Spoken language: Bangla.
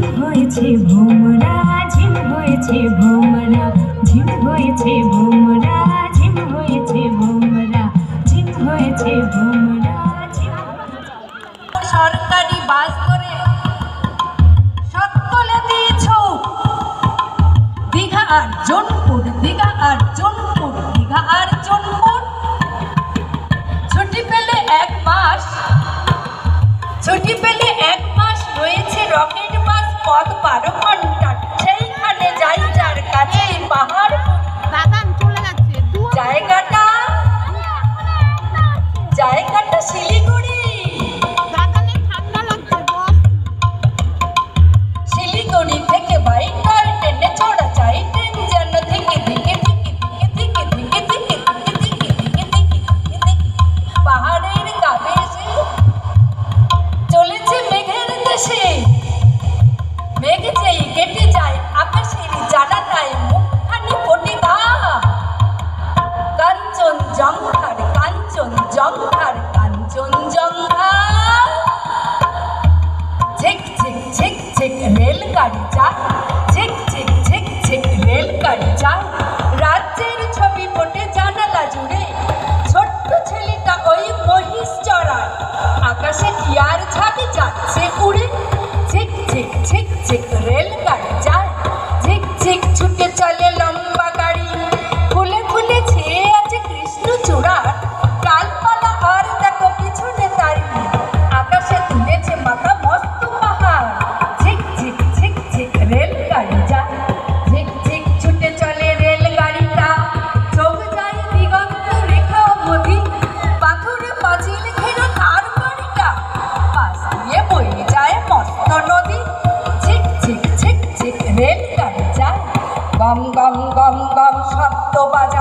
ঝিম হয়েছে ভোমরা, ঝিম হয়েছে ভোমরা, ঝিম হয়েছে ভোমরা, ঝিম হয়েছে ভোমরা, ঝিম হয়েছে ভোমরা। সরকারি বাস করে সকলে দিয়েছ দীঘা আর জোনপুর, দীঘা আর জোনপুর, দীঘা আর জোনপুর। ছুটি পেলে 1 মাস, ছুটি পেলে 1 মাস রয়েছে রকেট বাস, পথ 12 ঘন্টা। সেইখানে যাই যার কাছে পাহাড় জায়গাটা, জায়গাটা শিলিগুড়ি। শিলিগুড়ি থেকে বাইক আর ট্রেনে চড়া চাই, ট্রেন যেন থেকে দিকে দিকে দিকে দিকে দিকে দিকে দিকে দিকে দিকে দিকে পাহাড়ের গাবে এসে চলেছে মেঘের দেশে। মেঘ যেই কেটে যায় আকাশের জানালায় মুখখানি ফোটে গা। কাঞ্চনজঙ্ঘার, কাঞ্চনজঙ্ঘার, কাঞ্চনজঙ্ঘা। ঝিক ঝিক ঝিক ঝিক রেলগাড়ি যায়, ঝিক ঝিক ঝিক ঝিক রেলগাড়ি যায়। রাজ্যের ছবি ফোটে জানালা জুড়ে, ছোট্ট ছেলেটা ওই মহিষ চড়ায়। আকাশে টিয়ার ঝাঁক যাচ্ছে উড়ে, ঝিক ঝিক ঝিক ঝিক রেলগাড়ি যায়। ঝিক ঝিক ছুটে চলে লম্বা গাড়ি, ফুলে ফুলে ছেয়ে আছে কৃষ্ণচূড়া। ডালপালা আর দেখো পিছনে তারি, আকাশে তুলেছে মাথা মস্ত পাহাড়। ঝিক ঝিক ঝিক ঝিক রেলগাড়ি যায়, ঝিক ঝিক ছুটে চলে রেলগাড়িটা। চোখ যায় দিগন্ত রেখা অবধি, পাথরে পাঁচিল ঘেরা তার বাড়িটা। পাশ দিয়ে বয়ে যায় মস্ত নদী, ঝিক ঝিক ঝিক ঝিক রেলগাড়ি যায়। গম গম গম গম শব্দ বাজা